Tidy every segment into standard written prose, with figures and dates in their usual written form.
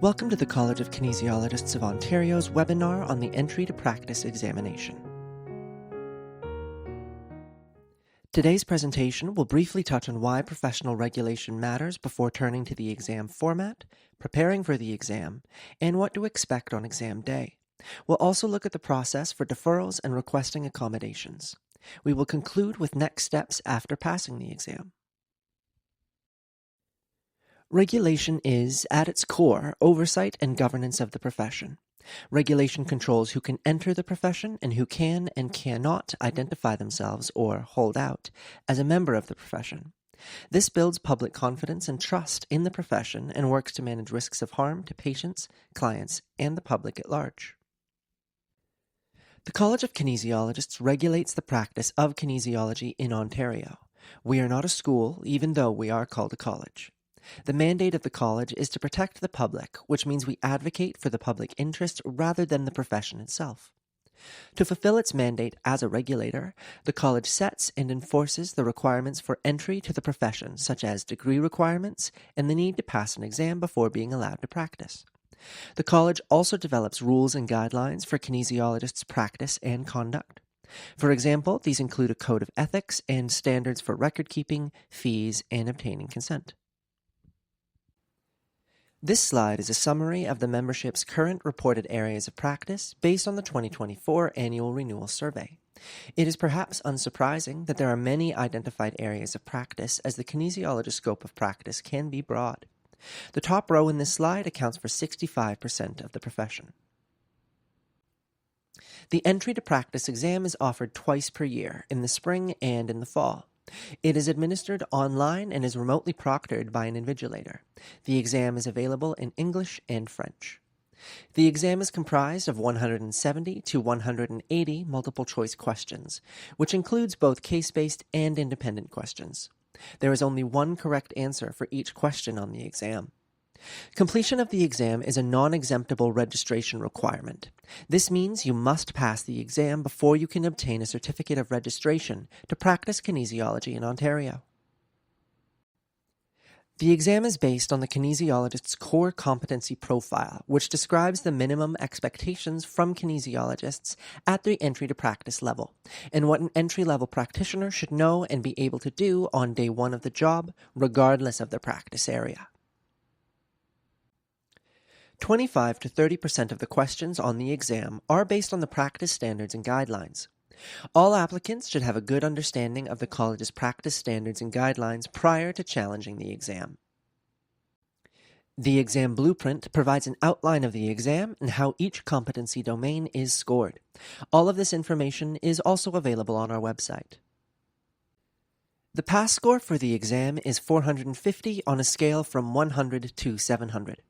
Welcome to the College of Kinesiologists of Ontario's webinar on the Entry to Practice examination. Today's presentation will briefly touch on why professional regulation matters before turning to the exam format, preparing for the exam, and what to expect on exam day. We'll also look at the process for deferrals and requesting accommodations. We will conclude with next steps after passing the exam. Regulation is, at its core, oversight and governance of the profession. Regulation controls who can enter the profession and who can and cannot identify themselves or hold out as a member of the profession. This builds public confidence and trust in the profession and works to manage risks of harm to patients, clients, and the public at large. The College of Kinesiologists regulates the practice of kinesiology in Ontario. We are not a school, even though we are called a college. The mandate of the college is to protect the public, which means we advocate for the public interest rather than the profession itself. To fulfill its mandate as a regulator, the college sets and enforces the requirements for entry to the profession, such as degree requirements and the need to pass an exam before being allowed to practice. The college also develops rules and guidelines for kinesiologists' practice and conduct. For example, these include a code of ethics and standards for record keeping, fees, and obtaining consent. This slide is a summary of the membership's current reported areas of practice based on the 2024 Annual Renewal Survey. It is perhaps unsurprising that there are many identified areas of practice, as the kinesiologist scope of practice can be broad. The top row in this slide accounts for 65% of the profession. The Entry to Practice exam is offered twice per year, in the spring and in the fall. It is administered online and is remotely proctored by an invigilator. The exam is available in English and French. The exam is comprised of 170 to 180 multiple-choice questions, which includes both case-based and independent questions. There is only one correct answer for each question on the exam. Completion of the exam is a non-exemptable registration requirement. This means you must pass the exam before you can obtain a certificate of registration to practice kinesiology in Ontario. The exam is based on the kinesiologist's core competency profile, which describes the minimum expectations from kinesiologists at the entry to practice level, and what an entry-level practitioner should know and be able to do on day one of the job, regardless of their practice area. 25 to 30% of the questions on the exam are based on the practice standards and guidelines. All applicants should have a good understanding of the college's practice standards and guidelines prior to challenging the exam. The exam blueprint provides an outline of the exam and how each competency domain is scored. All of this information is also available on our website. The pass score for the exam is 450 on a scale from 100 to 700.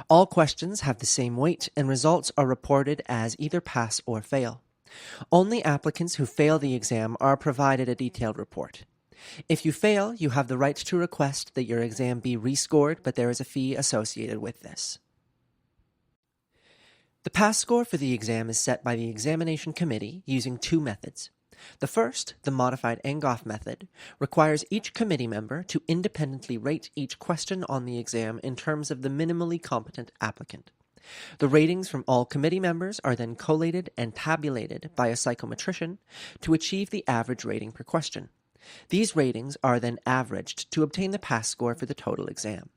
All questions have the same weight, and results are reported as either pass or fail. Only applicants who fail the exam are provided a detailed report. If you fail, you have the right to request that your exam be rescored, but there is a fee associated with this. The pass score for the exam is set by the examination committee using two methods. The first, the modified Angoff method, requires each committee member to independently rate each question on the exam in terms of the minimally competent applicant. The ratings from all committee members are then collated and tabulated by a psychometrician to achieve the average rating per question. These ratings are then averaged to obtain the pass score for the total exam.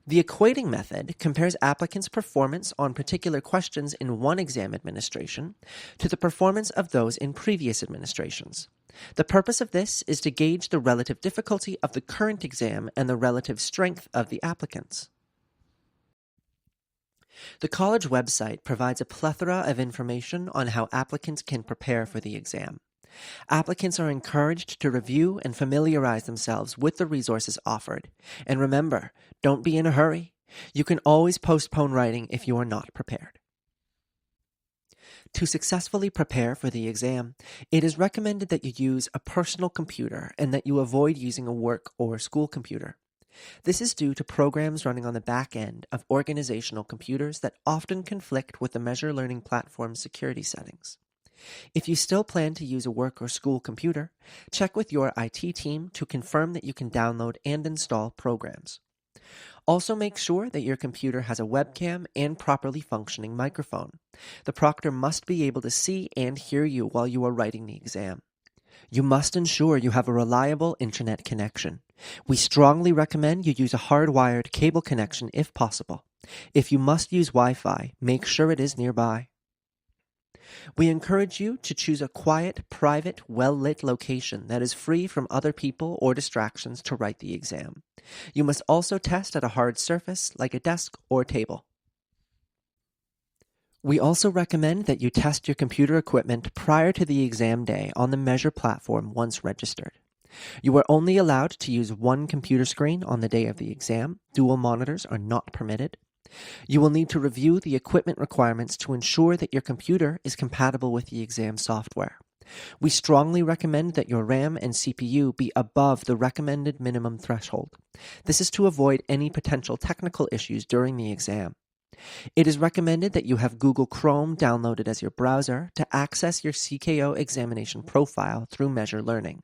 The equating method compares applicants' performance on particular questions in one exam administration to the performance of those in previous administrations. The purpose of this is to gauge the relative difficulty of the current exam and the relative strength of the applicants. The college website provides a plethora of information on how applicants can prepare for the exam. Applicants are encouraged to review and familiarize themselves with the resources offered. And remember, don't be in a hurry. You can always postpone writing if you are not prepared. To successfully prepare for the exam, it is recommended that you use a personal computer and that you avoid using a work or school computer. This is due to programs running on the back end of organizational computers that often conflict with the Measure Learning Platform's security settings. If you still plan to use a work or school computer, check with your IT team to confirm that you can download and install programs. Also make sure that your computer has a webcam and properly functioning microphone. The proctor must be able to see and hear you while you are writing the exam. You must ensure you have a reliable internet connection. We strongly recommend you use a hardwired cable connection if possible. If you must use Wi-Fi, make sure it is nearby. We encourage you to choose a quiet, private, well-lit location that is free from other people or distractions to write the exam. You must also test at a hard surface like a desk or table. We also recommend that you test your computer equipment prior to the exam day on the Measure platform once registered. You are only allowed to use one computer screen on the day of the exam. Dual monitors are not permitted. You will need to review the equipment requirements to ensure that your computer is compatible with the exam software. We strongly recommend that your RAM and CPU be above the recommended minimum threshold. This is to avoid any potential technical issues during the exam. It is recommended that you have Google Chrome downloaded as your browser to access your CKO examination profile through Measure Learning.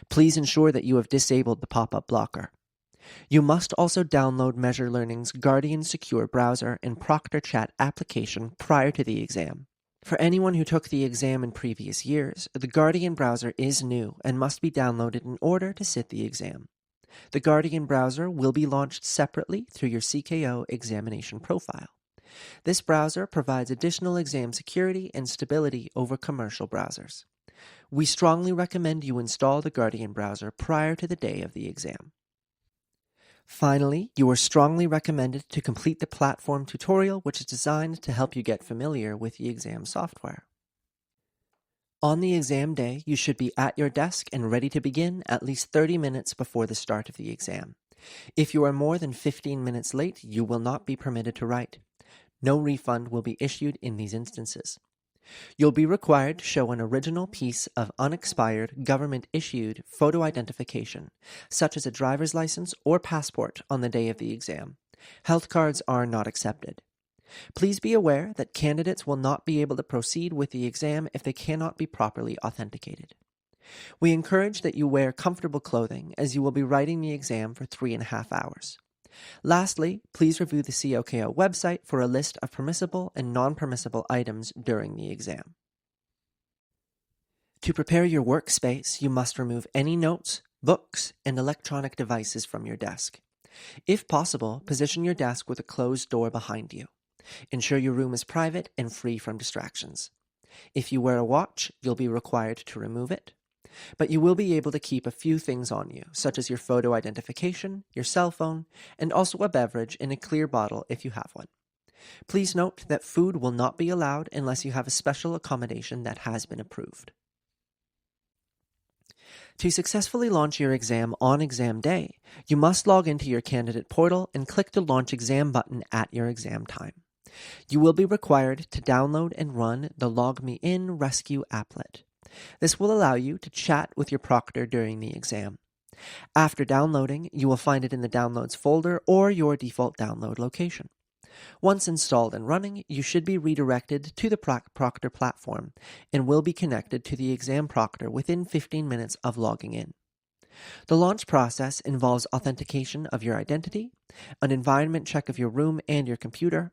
Please ensure that you have disabled the pop-up blocker. You must also download Measure Learning's Guardian Secure browser and Proctor Chat application prior to the exam. For anyone who took the exam in previous years, the Guardian browser is new and must be downloaded in order to sit the exam. The Guardian browser will be launched separately through your CKO examination profile. This browser provides additional exam security and stability over commercial browsers. We strongly recommend you install the Guardian browser prior to the day of the exam. Finally, you are strongly recommended to complete the platform tutorial, which is designed to help you get familiar with the exam software. On the exam day, you should be at your desk and ready to begin at least 30 minutes before the start of the exam. If you are more than 15 minutes late, you will not be permitted to write. No refund will be issued in these instances. You'll be required to show an original piece of unexpired, government-issued photo identification, such as a driver's license or passport, on the day of the exam. Health cards are not accepted. Please be aware that candidates will not be able to proceed with the exam if they cannot be properly authenticated. We encourage that you wear comfortable clothing as you will be writing the exam for 3.5 hours. Lastly, please review the COKO website for a list of permissible and non-permissible items during the exam. To prepare your workspace, you must remove any notes, books, and electronic devices from your desk. If possible, position your desk with a closed door behind you. Ensure your room is private and free from distractions. If you wear a watch, you'll be required to remove it, but you will be able to keep a few things on you, such as your photo identification, your cell phone, and also a beverage in a clear bottle if you have one. Please note that food will not be allowed unless you have a special accommodation that has been approved. To successfully launch your exam on exam day, you must log into your candidate portal and click the Launch Exam button at your exam time. You will be required to download and run the LogMeIn Rescue applet. This will allow you to chat with your proctor during the exam. After downloading, you will find it in the Downloads folder or your default download location. Once installed and running, you should be redirected to the proctor platform and will be connected to the exam proctor within 15 minutes of logging in. The launch process involves authentication of your identity, an environment check of your room and your computer,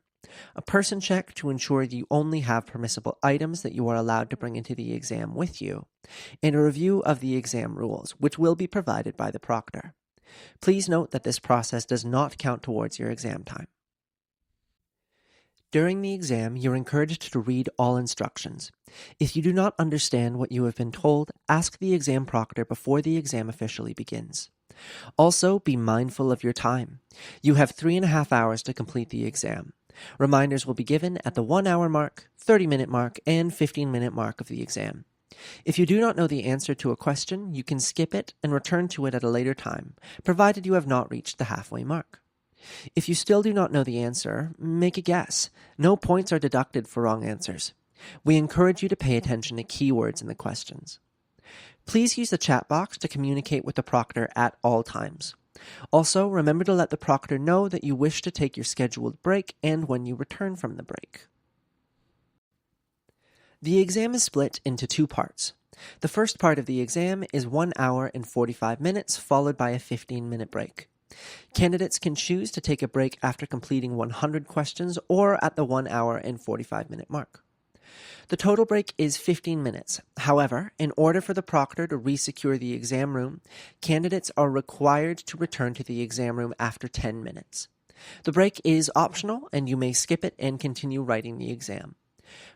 a person check to ensure you only have permissible items that you are allowed to bring into the exam with you, and a review of the exam rules, which will be provided by the proctor. Please note that this process does not count towards your exam time. During the exam, you're encouraged to read all instructions. If you do not understand what you have been told, ask the exam proctor before the exam officially begins. Also, be mindful of your time. You have 3.5 hours to complete the exam. Reminders will be given at the 1-hour mark, 30-minute mark, and 15-minute mark of the exam. If you do not know the answer to a question, you can skip it and return to it at a later time, provided you have not reached the halfway mark. If you still do not know the answer, make a guess. No points are deducted for wrong answers. We encourage you to pay attention to keywords in the questions. Please use the chat box to communicate with the proctor at all times. Also, remember to let the proctor know that you wish to take your scheduled break and when you return from the break. The exam is split into 2 parts. The first part of the exam is 1 hour and 45 minutes, followed by a 15-minute break. Candidates can choose to take a break after completing 100 questions or at the 1 hour and 45-minute mark. The total break is 15 minutes. However, in order for the proctor to resecure the exam room, candidates are required to return to the exam room after 10 minutes. The break is optional, and you may skip it and continue writing the exam.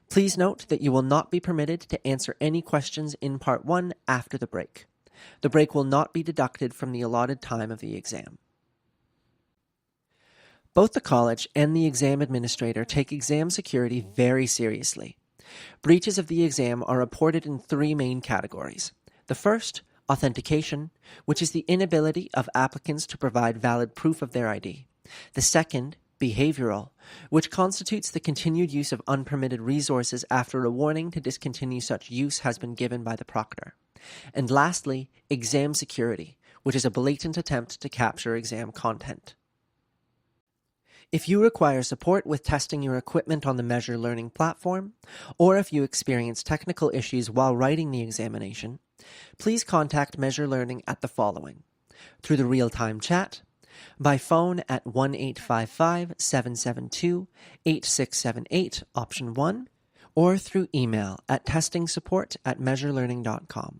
Please note that you will not be permitted to answer any questions in Part 1 after the break. The break will not be deducted from the allotted time of the exam. Both the college and the exam administrator take exam security very seriously. Breaches of the exam are reported in 3 main categories. The first, authentication, which is the inability of applicants to provide valid proof of their ID. The second, behavioral, which constitutes the continued use of unpermitted resources after a warning to discontinue such use has been given by the proctor. And lastly, exam security, which is a blatant attempt to capture exam content. If you require support with testing your equipment on the Measure Learning platform, or if you experience technical issues while writing the examination, please contact Measure Learning at the following: through the real-time chat, by phone at 1-855-772-8678, option 1, or through email at testingsupport@measurelearning.com.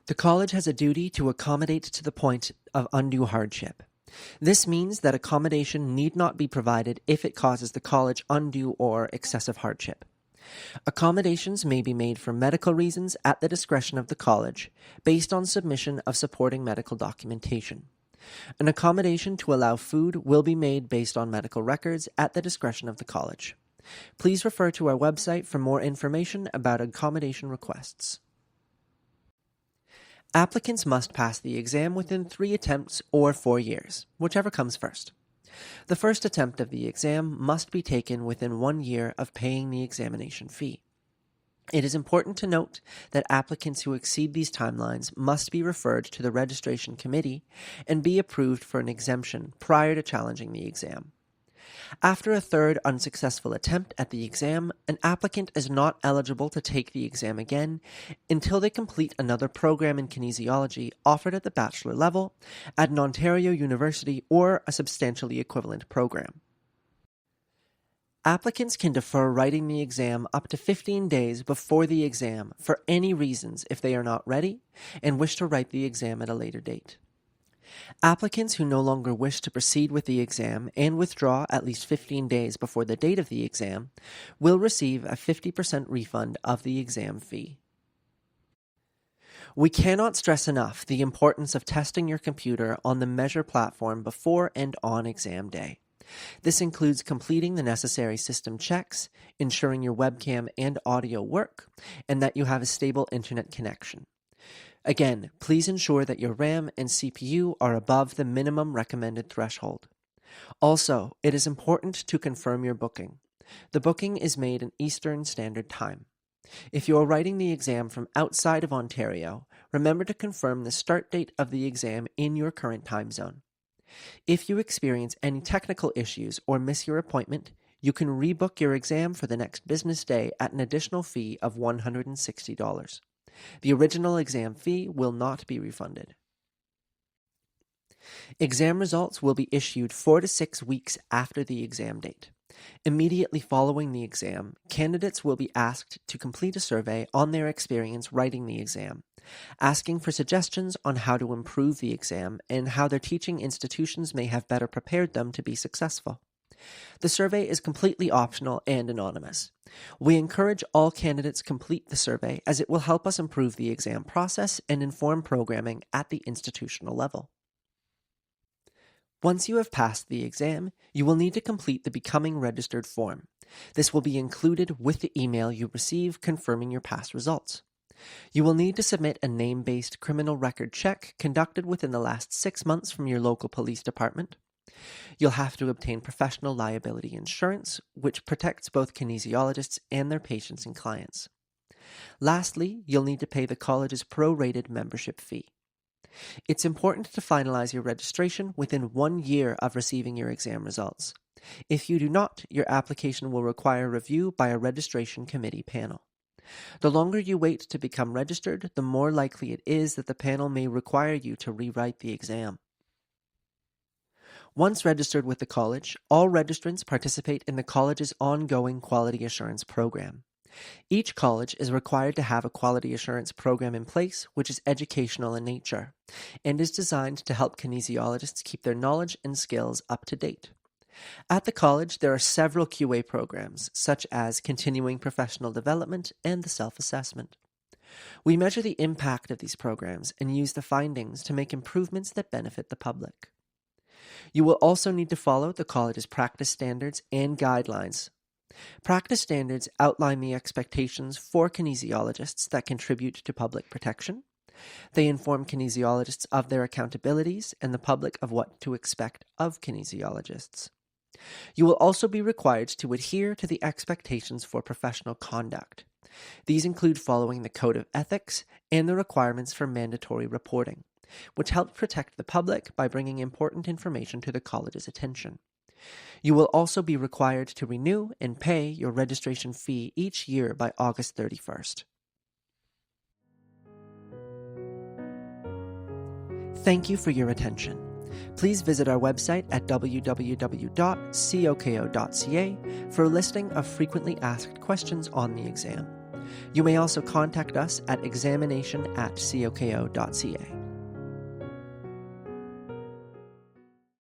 The college has a duty to accommodate to the point of undue hardship. This means that accommodation need not be provided if it causes the college undue or excessive hardship. Accommodations may be made for medical reasons at the discretion of the college, based on submission of supporting medical documentation. An accommodation to allow food will be made based on medical records at the discretion of the college. Please refer to our website for more information about accommodation requests. Applicants must pass the exam within 3 attempts or 4 years, whichever comes first. The first attempt of the exam must be taken within 1 year of paying the examination fee. It is important to note that applicants who exceed these timelines must be referred to the registration committee and be approved for an exemption prior to challenging the exam. After a third unsuccessful attempt at the exam, an applicant is not eligible to take the exam again until they complete another program in kinesiology offered at the bachelor level at an Ontario university or a substantially equivalent program. Applicants can defer writing the exam up to 15 days before the exam for any reasons if they are not ready and wish to write the exam at a later date. Applicants who no longer wish to proceed with the exam and withdraw at least 15 days before the date of the exam will receive a 50% refund of the exam fee. We cannot stress enough the importance of testing your computer on the Measure platform before and on exam day. This includes completing the necessary system checks, ensuring your webcam and audio work, and that you have a stable internet connection. Again, please ensure that your RAM and CPU are above the minimum recommended threshold. Also, it is important to confirm your booking. The booking is made in Eastern Standard Time. If you are writing the exam from outside of Ontario, remember to confirm the start date of the exam in your current time zone. If you experience any technical issues or miss your appointment, you can rebook your exam for the next business day at an additional fee of $160. The original exam fee will not be refunded. Exam results will be issued 4 to 6 weeks after the exam date. Immediately following the exam, candidates will be asked to complete a survey on their experience writing the exam, asking for suggestions on how to improve the exam and how their teaching institutions may have better prepared them to be successful. The survey is completely optional and anonymous. We encourage all candidates complete the survey as it will help us improve the exam process and inform programming at the institutional level. Once you have passed the exam, you will need to complete the Becoming Registered form. This will be included with the email you receive confirming your past results. You will need to submit a name-based criminal record check conducted within the last 6 months from your local police department. You'll have to obtain professional liability insurance, which protects both kinesiologists and their patients and clients. Lastly, you'll need to pay the college's prorated membership fee. It's important to finalize your registration within 1 year of receiving your exam results. If you do not, your application will require review by a registration committee panel. The longer you wait to become registered, the more likely it is that the panel may require you to rewrite the exam. Once registered with the college, all registrants participate in the college's ongoing quality assurance program. Each college is required to have a quality assurance program in place which is educational in nature and is designed to help kinesiologists keep their knowledge and skills up to date. At the college, there are several QA programs, such as continuing professional development and the self-assessment. We measure the impact of these programs and use the findings to make improvements that benefit the public. You will also need to follow the college's practice standards and guidelines. Practice standards outline the expectations for kinesiologists that contribute to public protection. They inform kinesiologists of their accountabilities and the public of what to expect of kinesiologists. You will also be required to adhere to the expectations for professional conduct. These include following the Code of Ethics and the requirements for mandatory reporting, which help protect the public by bringing important information to the college's attention. You will also be required to renew and pay your registration fee each year by August 31st. Thank you for your attention. Please visit our website at www.coko.ca for a listing of frequently asked questions on the exam. You may also contact us at examination@coko.ca.